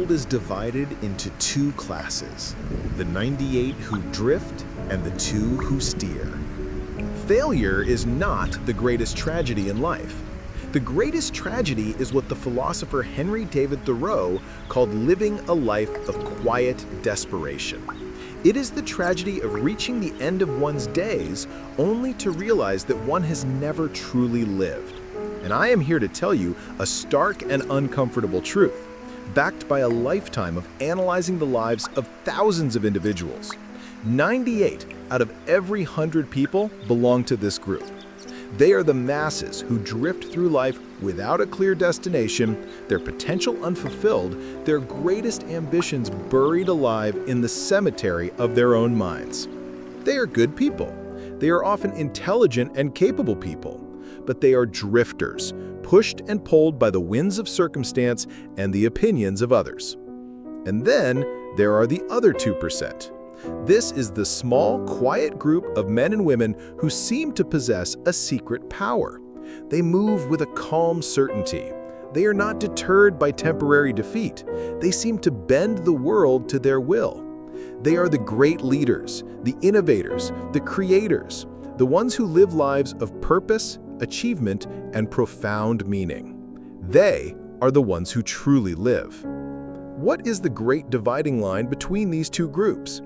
world is divided into two classes, the 98 who drift and the 2 who steer. Failure is not the greatest tragedy in life. The greatest tragedy is what the philosopher Henry David Thoreau called living a life of quiet desperation. It is the tragedy of reaching the end of one's days only to realize that one has never truly lived. And I am here to tell you a stark and uncomfortable truth, backed by a lifetime of analyzing the lives of thousands of individuals. 98 out of every 100 people belong to this group. They are the masses who drift through life without a clear destination, their potential unfulfilled, their greatest ambitions buried alive in the cemetery of their own minds. They are good people. They are often intelligent and capable people, but they are drifters, pushed and pulled by the winds of circumstance and the opinions of others. And then there are the other 2%. This is the small, quiet group of men and women who seem to possess a secret power. They move with a calm certainty. They are not deterred by temporary defeat. They seem to bend the world to their will. They are the great leaders, the innovators, the creators, the ones who live lives of purpose, achievement, and profound meaning. They are the ones who truly live. What is the great dividing line between these two groups?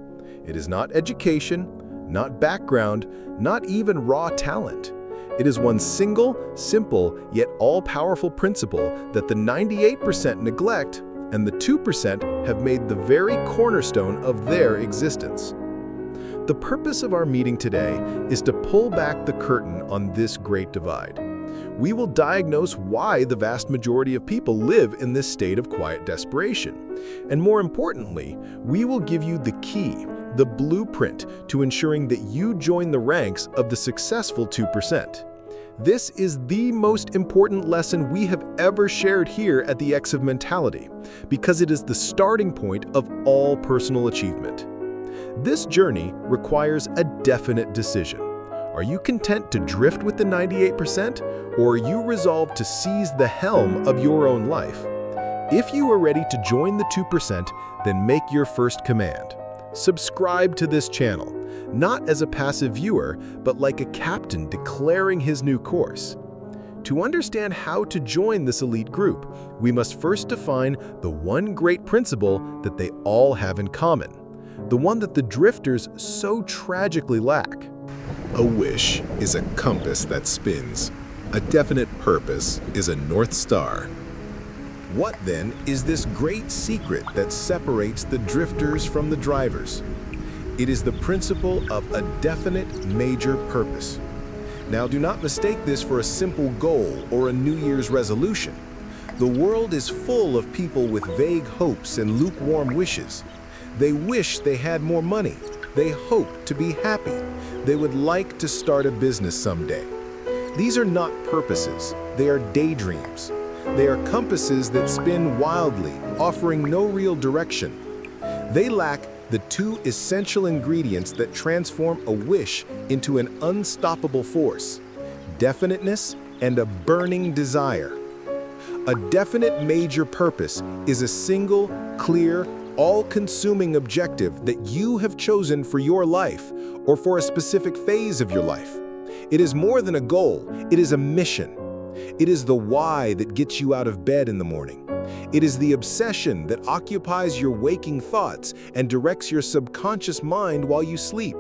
It is not education, not background, not even raw talent. It is one single, simple, yet all-powerful principle that the 98% neglect and the 2% have made the very cornerstone of their existence. The purpose of our meeting today is to pull back the curtain on this great divide. We will diagnose why the vast majority of people live in this state of quiet desperation. And more importantly, we will give you the key, the blueprint to ensuring that you join the ranks of the successful 2%. This is the most important lesson we have ever shared here at the X of Mentality, because it is the starting point of all personal achievement. This journey requires a definite decision. Are you content to drift with the 98%, or are you resolved to seize the helm of your own life? If you are ready to join the 2%, then make your first command. Subscribe to this channel, not as a passive viewer, but like a captain declaring his new course. To understand how to join this elite group, we must first define the one great principle that they all have in common, the one that the drifters so tragically lack. A wish is a compass that spins. A definite purpose is a North Star. What then is this great secret that separates the drifters from the drivers? It is the principle of a definite major purpose. Now, do not mistake this for a simple goal or a New Year's resolution. The world is full of people with vague hopes and lukewarm wishes. They wish they had more money. They hope to be happy. They would like to start a business someday. These are not purposes. They are daydreams. They are compasses that spin wildly, offering no real direction. They lack the two essential ingredients that transform a wish into an unstoppable force: definiteness and a burning desire. A definite major purpose is a single, clear, all-consuming objective that you have chosen for your life or for a specific phase of your life. It is more than a goal, it is a mission. It is the why that gets you out of bed in the morning. It is the obsession that occupies your waking thoughts and directs your subconscious mind while you sleep.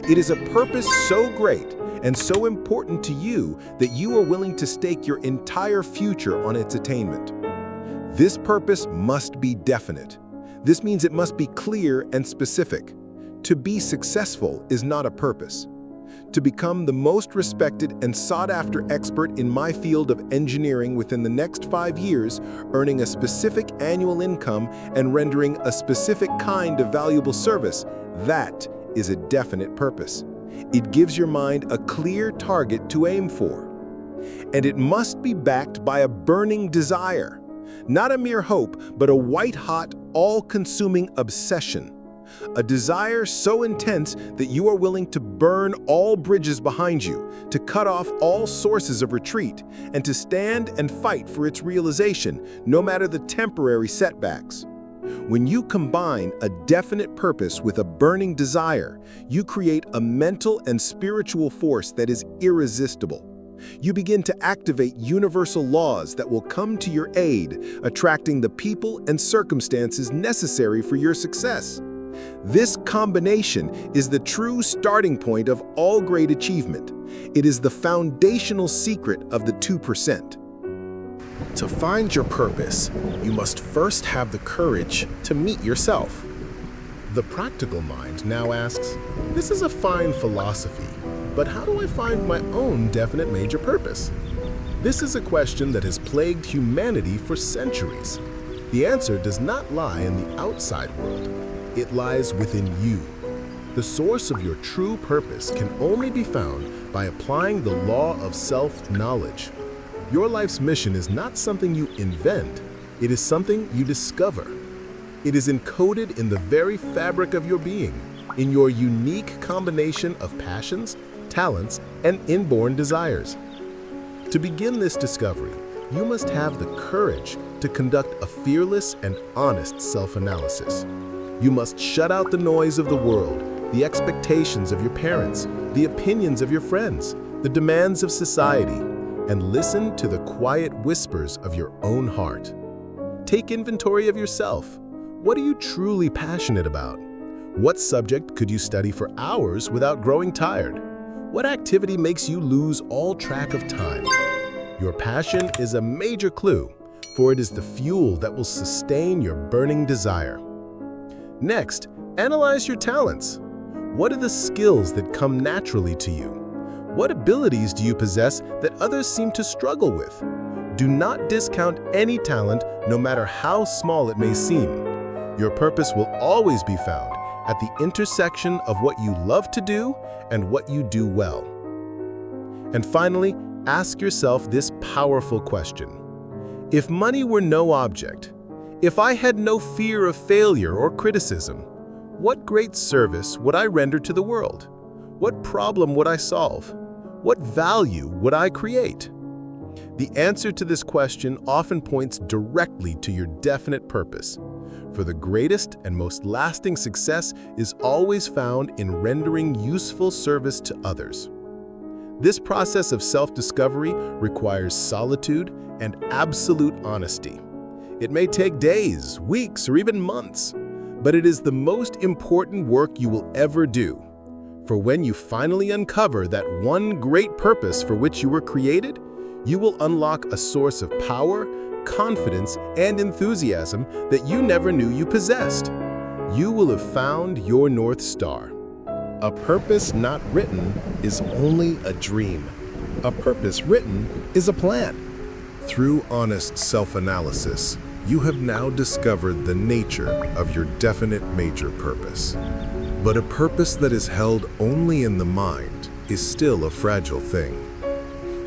It is a purpose so great and so important to you that you are willing to stake your entire future on its attainment. This purpose must be definite. This means it must be clear and specific. To be successful is not a purpose. To become the most respected and sought-after expert in my field of engineering within the next 5 years, earning a specific annual income and rendering a specific kind of valuable service, that is a definite purpose. It gives your mind a clear target to aim for. And it must be backed by a burning desire. Not a mere hope, but a white-hot, all-consuming obsession. A desire so intense that you are willing to burn all bridges behind you, to cut off all sources of retreat, and to stand and fight for its realization, no matter the temporary setbacks. When you combine a definite purpose with a burning desire, you create a mental and spiritual force that is irresistible. You begin to activate universal laws that will come to your aid, attracting the people and circumstances necessary for your success. This combination is the true starting point of all great achievement. It is the foundational secret of the 2%. To find your purpose, you must first have the courage to meet yourself. The practical mind now asks, this is a fine philosophy, but how do I find my own definite major purpose? This is a question that has plagued humanity for centuries. The answer does not lie in the outside world. It lies within you. The source of your true purpose can only be found by applying the law of self-knowledge. Your life's mission is not something you invent, it is something you discover. It is encoded in the very fabric of your being, in your unique combination of passions, talents, and inborn desires. To begin this discovery, you must have the courage to conduct a fearless and honest self-analysis. You must shut out the noise of the world, the expectations of your parents, the opinions of your friends, the demands of society, and listen to the quiet whispers of your own heart. Take inventory of yourself. What are you truly passionate about? What subject could you study for hours without growing tired? What activity makes you lose all track of time? Your passion is a major clue, for it is the fuel that will sustain your burning desire. Next, analyze your talents. What are the skills that come naturally to you? What abilities do you possess that others seem to struggle with? Do not discount any talent, no matter how small it may seem. Your purpose will always be found at the intersection of what you love to do and what you do well. And finally, ask yourself this powerful question. If money were no object, if I had no fear of failure or criticism, what great service would I render to the world? What problem would I solve? What value would I create? The answer to this question often points directly to your definite purpose. For the greatest and most lasting success is always found in rendering useful service to others. This process of self-discovery requires solitude and absolute honesty. It may take days, weeks, or even months, but it is the most important work you will ever do. For when you finally uncover that one great purpose for which you were created, you will unlock a source of power, confidence, and enthusiasm that you never knew you possessed. You will have found your North Star. A purpose not written is only a dream. A purpose written is a plan. Through honest self-analysis, you have now discovered the nature of your definite major purpose. But a purpose that is held only in the mind is still a fragile thing.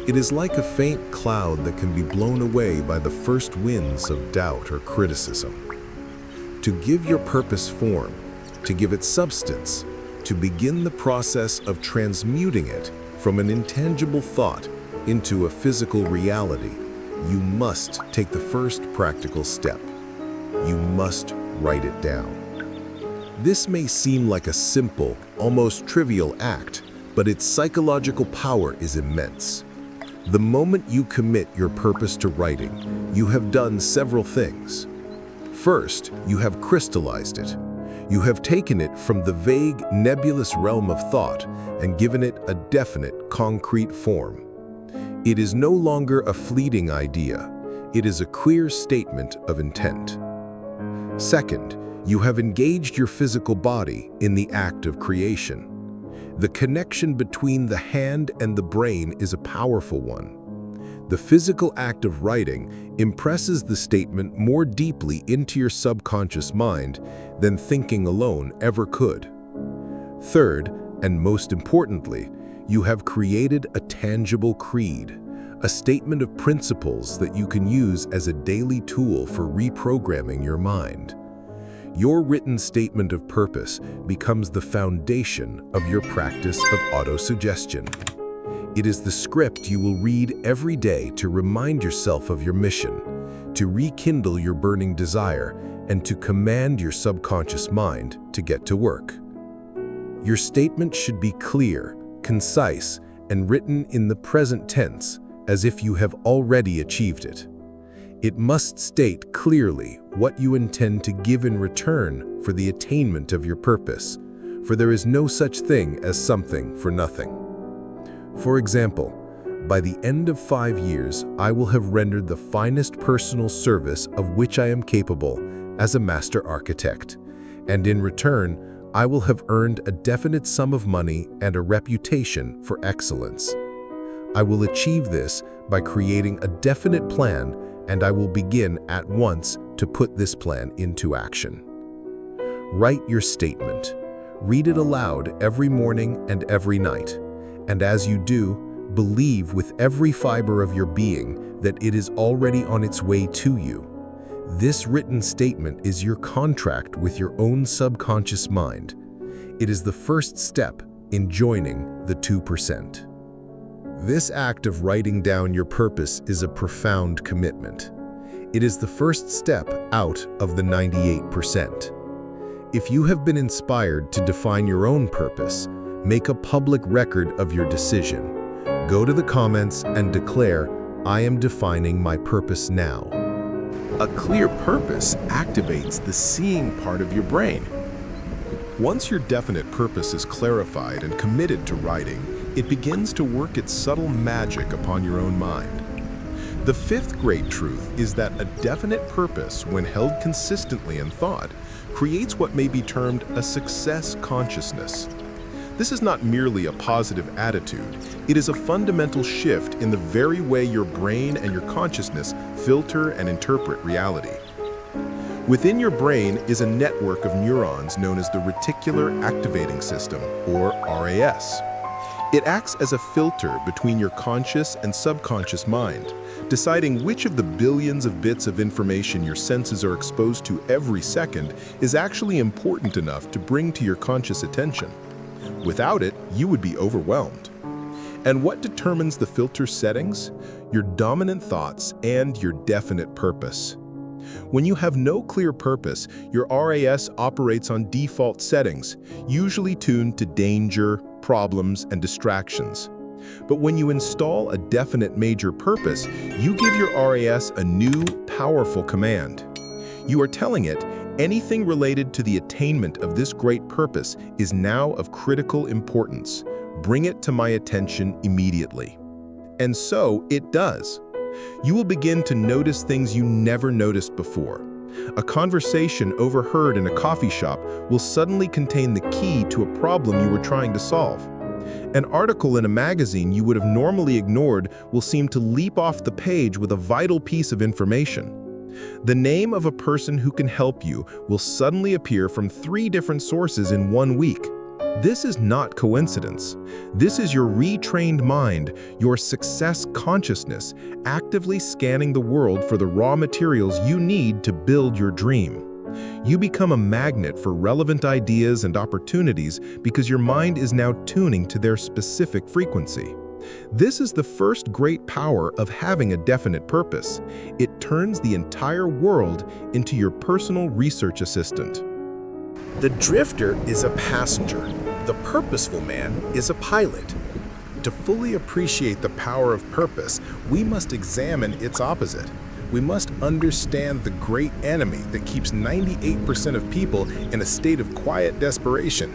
It is like a faint cloud that can be blown away by the first winds of doubt or criticism. To give your purpose form, to give it substance, to begin the process of transmuting it from an intangible thought into a physical reality, you must take the first practical step. You must write it down. This may seem like a simple, almost trivial act, but its psychological power is immense. The moment you commit your purpose to writing, you have done several things. First, you have crystallized it. You have taken it from the vague, nebulous realm of thought and given it a definite, concrete form. It is no longer a fleeting idea. It is a clear statement of intent. Second, you have engaged your physical body in the act of creation. The connection between the hand and the brain is a powerful one. The physical act of writing impresses the statement more deeply into your subconscious mind than thinking alone ever could. Third, and most importantly, you have created a tangible creed, a statement of principles that you can use as a daily tool for reprogramming your mind. Your written statement of purpose becomes the foundation of your practice of autosuggestion. It is the script you will read every day to remind yourself of your mission, to rekindle your burning desire, and to command your subconscious mind to get to work. Your statement should be clear, concise, and written in the present tense, as if you have already achieved it. It must state clearly what you intend to give in return for the attainment of your purpose, for there is no such thing as something for nothing. For example, by the end of 5 years, I will have rendered the finest personal service of which I am capable as a master architect, and in return, I will have earned a definite sum of money and a reputation for excellence. I will achieve this by creating a definite plan, and I will begin at once to put this plan into action. Write your statement. Read it aloud every morning and every night, and as you do, believe with every fiber of your being that it is already on its way to you. This written statement is your contract with your own subconscious mind. It is the first step in joining the 2%. This act of writing down your purpose is a profound commitment. It is the first step out of the 98%. If you have been inspired to define your own purpose, make a public record of your decision. Go to the comments and declare, "I am defining my purpose now." A clear purpose activates the seeing part of your brain. Once your definite purpose is clarified and committed to writing, it begins to work its subtle magic upon your own mind. The fifth great truth is that a definite purpose, when held consistently in thought, creates what may be termed a success consciousness. This is not merely a positive attitude, it is a fundamental shift in the very way your brain and your consciousness filter and interpret reality. Within your brain is a network of neurons known as the reticular activating system, or RAS. It acts as a filter between your conscious and subconscious mind, deciding which of the billions of bits of information your senses are exposed to every second is actually important enough to bring to your conscious attention. Without it, you would be overwhelmed. And what determines the filter settings? Your dominant thoughts and your definite purpose. When you have no clear purpose, your RAS operates on default settings, usually tuned to danger, problems, and distractions. But when you install a definite major purpose, you give your RAS a new, powerful command. You are telling it, anything related to the attainment of this great purpose is now of critical importance. Bring it to my attention immediately. And so it does. You will begin to notice things you never noticed before. A conversation overheard in a coffee shop will suddenly contain the key to a problem you were trying to solve. An article in a magazine you would have normally ignored will seem to leap off the page with a vital piece of information. The name of a person who can help you will suddenly appear from 3 different sources in 1 week. This is not coincidence. This is your retrained mind, your success consciousness, actively scanning the world for the raw materials you need to build your dream. You become a magnet for relevant ideas and opportunities because your mind is now tuning to their specific frequency. This is the first great power of having a definite purpose. It turns the entire world into your personal research assistant. The drifter is a passenger. The purposeful man is a pilot. To fully appreciate the power of purpose, we must examine its opposite. We must understand the great enemy that keeps 98% of people in a state of quiet desperation.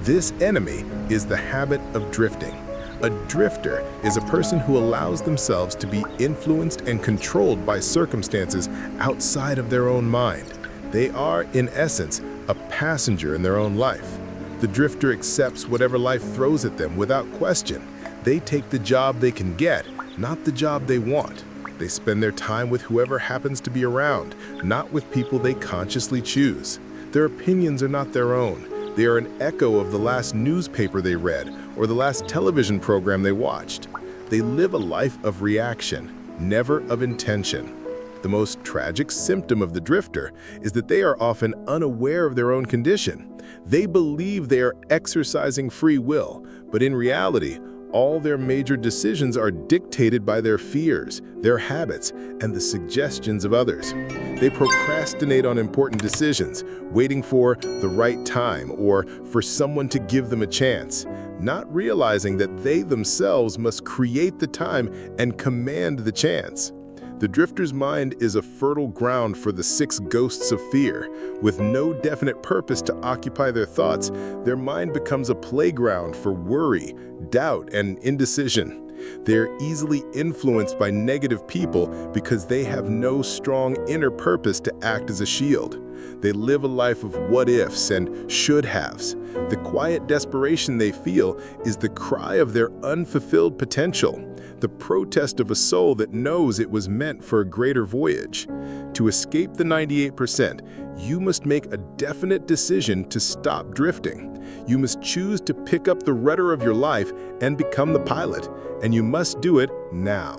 This enemy is the habit of drifting. A drifter is a person who allows themselves to be influenced and controlled by circumstances outside of their own mind. They are, in essence, a passenger in their own life. The drifter accepts whatever life throws at them without question. They take the job they can get, not the job they want. They spend their time with whoever happens to be around, not with people they consciously choose. Their opinions are not their own. They are an echo of the last newspaper they read or the last television program they watched. They live a life of reaction, never of intention. The most tragic symptom of the drifter is that they are often unaware of their own condition. They believe they are exercising free will, but in reality, all their major decisions are dictated by their fears, their habits, and the suggestions of others. They procrastinate on important decisions, waiting for the right time or for someone to give them a chance, not realizing that they themselves must create the time and command the chance. The drifter's mind is a fertile ground for the 6 ghosts of fear. With no definite purpose to occupy their thoughts, their mind becomes a playground for worry, doubt, and indecision. They're easily influenced by negative people because they have no strong inner purpose to act as a shield. They live a life of what-ifs and should-haves. The quiet desperation they feel is the cry of their unfulfilled potential, the protest of a soul that knows it was meant for a greater voyage. To escape the 98%, you must make a definite decision to stop drifting. You must choose to pick up the rudder of your life and become the pilot, and you must do it now.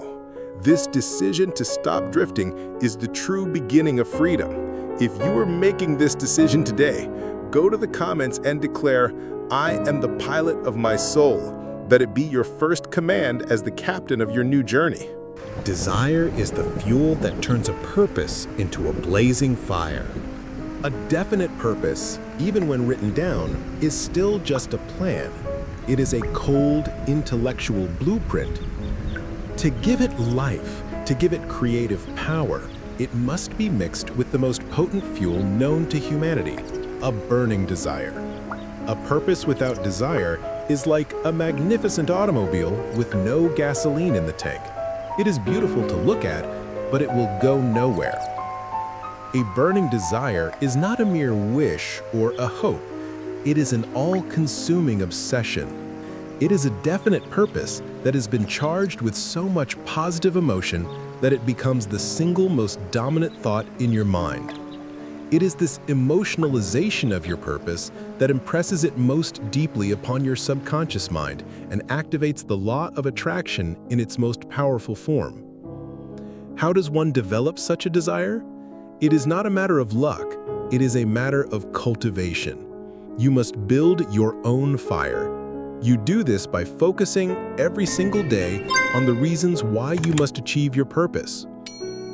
This decision to stop drifting is the true beginning of freedom. If you are making this decision today, go to the comments and declare, "I am the pilot of my soul." Let it be your first command as the captain of your new journey. Desire is the fuel that turns a purpose into a blazing fire. A definite purpose, even when written down, is still just a plan. It is a cold, intellectual blueprint. To give it life, to give it creative power, it must be mixed with the most potent fuel known to humanity, a burning desire. A purpose without desire is like a magnificent automobile with no gasoline in the tank. It is beautiful to look at, but it will go nowhere. A burning desire is not a mere wish or a hope. It is an all-consuming obsession. It is a definite purpose that has been charged with so much positive emotion that it becomes the single most dominant thought in your mind. It is this emotionalization of your purpose that impresses it most deeply upon your subconscious mind and activates the law of attraction in its most powerful form. How does one develop such a desire? It is not a matter of luck, it is a matter of cultivation. You must build your own fire. You do this by focusing every single day on the reasons why you must achieve your purpose.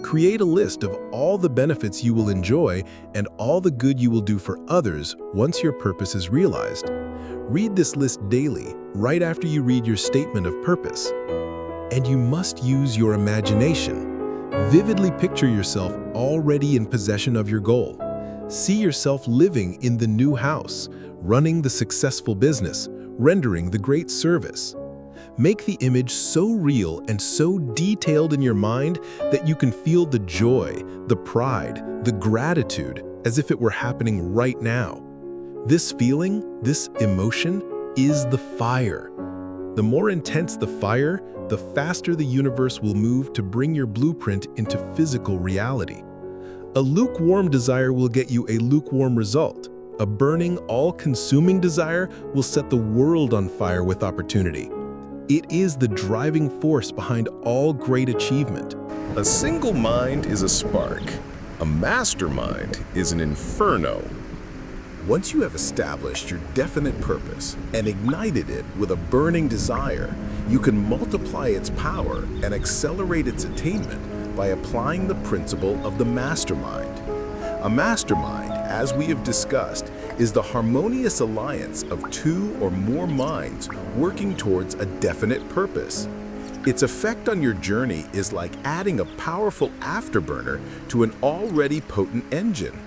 Create a list of all the benefits you will enjoy and all the good you will do for others once your purpose is realized. Read this list daily, right after you read your statement of purpose. And you must use your imagination. Vividly picture yourself already in possession of your goal. See yourself living in the new house, running the successful business, rendering the great service. Make the image so real and so detailed in your mind that you can feel the joy, the pride, the gratitude as if it were happening right now. This feeling, this emotion, is the fire. The more intense the fire, the faster the universe will move to bring your blueprint into physical reality. A lukewarm desire will get you a lukewarm result. A burning, all-consuming desire will set the world on fire with opportunity. It is the driving force behind all great achievement. A single mind is a spark. A mastermind is an inferno. Once you have established your definite purpose and ignited it with a burning desire, you can multiply its power and accelerate its attainment by applying the principle of the mastermind. A mastermind, as we have discussed, is the harmonious alliance of 2 or more minds working towards a definite purpose. Its effect on your journey is like adding a powerful afterburner to an already potent engine.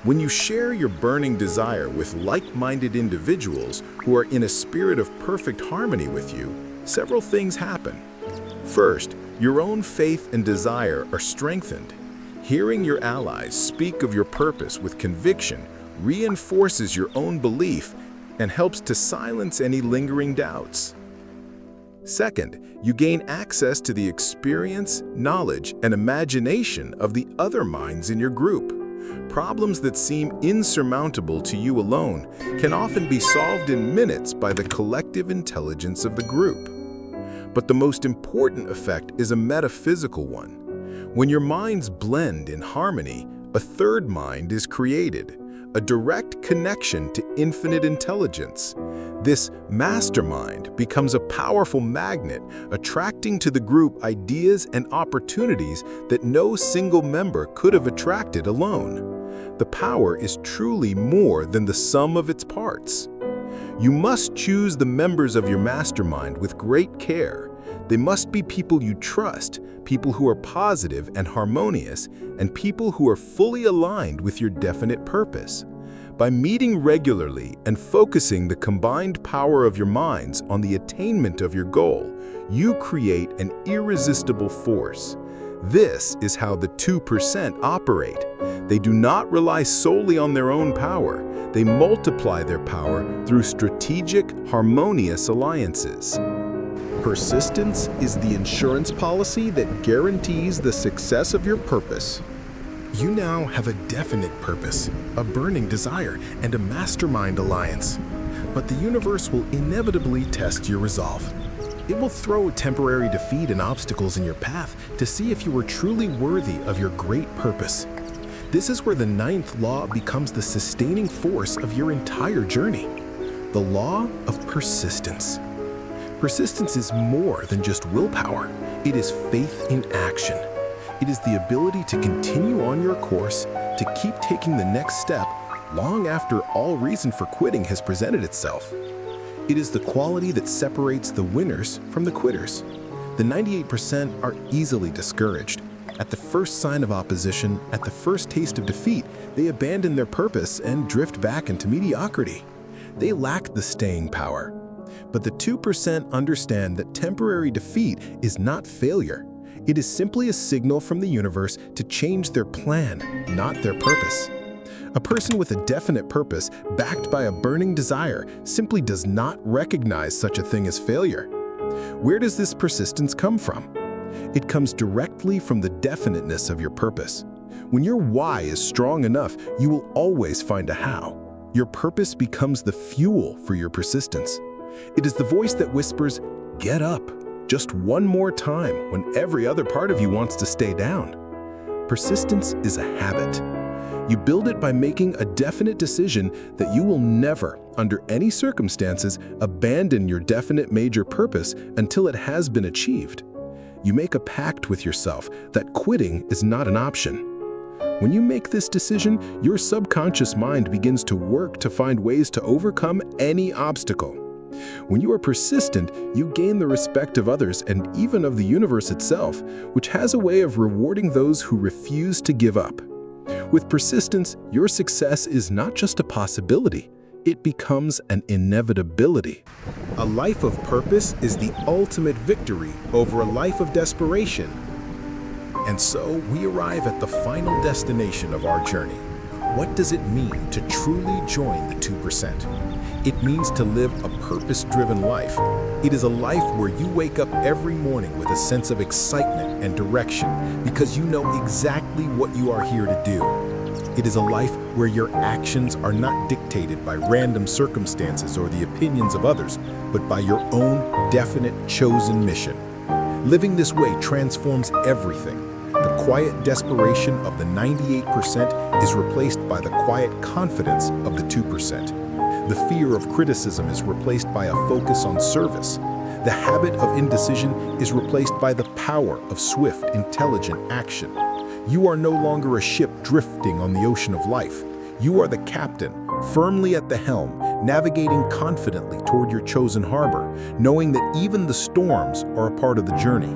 When you share your burning desire with like-minded individuals who are in a spirit of perfect harmony with you, several things happen. First, your own faith and desire are strengthened. Hearing your allies speak of your purpose with conviction reinforces your own belief and helps to silence any lingering doubts. Second, you gain access to the experience, knowledge, and imagination of the other minds in your group. Problems that seem insurmountable to you alone can often be solved in minutes by the collective intelligence of the group. But the most important effect is a metaphysical one. When your minds blend in harmony, a third mind is created, a direct connection to infinite intelligence. This mastermind becomes a powerful magnet, attracting to the group ideas and opportunities that no single member could have attracted alone. The power is truly more than the sum of its parts. You must choose the members of your mastermind with great care. They must be people you trust, people who are positive and harmonious, and people who are fully aligned with your definite purpose. By meeting regularly and focusing the combined power of your minds on the attainment of your goal, you create an irresistible force. This is how the 2% operate. They do not rely solely on their own power. They multiply their power through strategic, harmonious alliances. Persistence is the insurance policy that guarantees the success of your purpose. You now have a definite purpose, a burning desire, and a mastermind alliance. But the universe will inevitably test your resolve. It will throw temporary defeat and obstacles in your path to see if you are truly worthy of your great purpose. This is where the 9th law becomes the sustaining force of your entire journey. The law of persistence. Persistence is more than just willpower. It is faith in action. It is the ability to continue on your course, to keep taking the next step long after all reason for quitting has presented itself. It is the quality that separates the winners from the quitters. The 98% are easily discouraged. At the first sign of opposition, at the first taste of defeat, they abandon their purpose and drift back into mediocrity. They lack the staying power. But the 2% understand that temporary defeat is not failure. It is simply a signal from the universe to change their plan, not their purpose. A person with a definite purpose, backed by a burning desire, simply does not recognize such a thing as failure. Where does this persistence come from? It comes directly from the definiteness of your purpose. When your why is strong enough, you will always find a how. Your purpose becomes the fuel for your persistence. It is the voice that whispers, "Get up," just one more time when every other part of you wants to stay down. Persistence is a habit. You build it by making a definite decision that you will never, under any circumstances, abandon your definite major purpose until it has been achieved. You make a pact with yourself that quitting is not an option. When you make this decision, your subconscious mind begins to work to find ways to overcome any obstacle. When you are persistent, you gain the respect of others and even of the universe itself, which has a way of rewarding those who refuse to give up. With persistence, your success is not just a possibility, it becomes an inevitability. A life of purpose is the ultimate victory over a life of desperation. And so we arrive at the final destination of our journey. What does it mean to truly join the 2%? It means to live a purpose-driven life. It is a life where you wake up every morning with a sense of excitement and direction because you know exactly what you are here to do. It is a life where your actions are not dictated by random circumstances or the opinions of others, but by your own definite chosen mission. Living this way transforms everything. The quiet desperation of the 98% is replaced by the quiet confidence of the 2%. The fear of criticism is replaced by a focus on service. The habit of indecision is replaced by the power of swift, intelligent action. You are no longer a ship drifting on the ocean of life. You are the captain, firmly at the helm, navigating confidently toward your chosen harbor, knowing that even the storms are a part of the journey.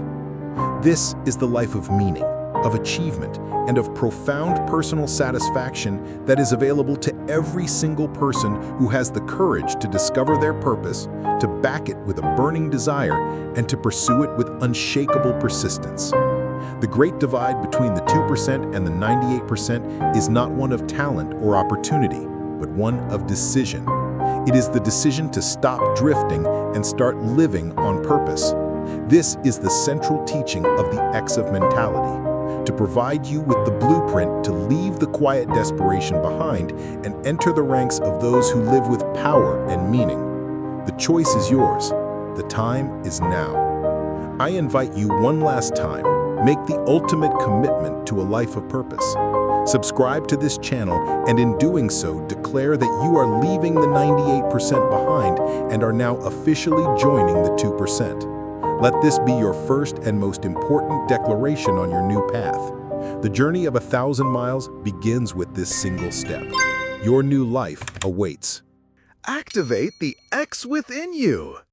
This is the life of meaning, of achievement, and of profound personal satisfaction that is available to every single person who has the courage to discover their purpose, to back it with a burning desire, and to pursue it with unshakable persistence. The great divide between the 2% and the 98% is not one of talent or opportunity, but one of decision. It is the decision to stop drifting and start living on purpose. This is the central teaching of the X of mentality, to provide you with the blueprint to leave the quiet desperation behind and enter the ranks of those who live with power and meaning. The choice is yours. The time is now. I invite you one last time, make the ultimate commitment to a life of purpose. Subscribe to this channel and in doing so, declare declare that you are leaving the 98% behind and are now officially joining the 2%. Let this be your first and most important declaration on your new path. The journey of 1,000 miles begins with this single step. Your new life awaits. Activate the X within you.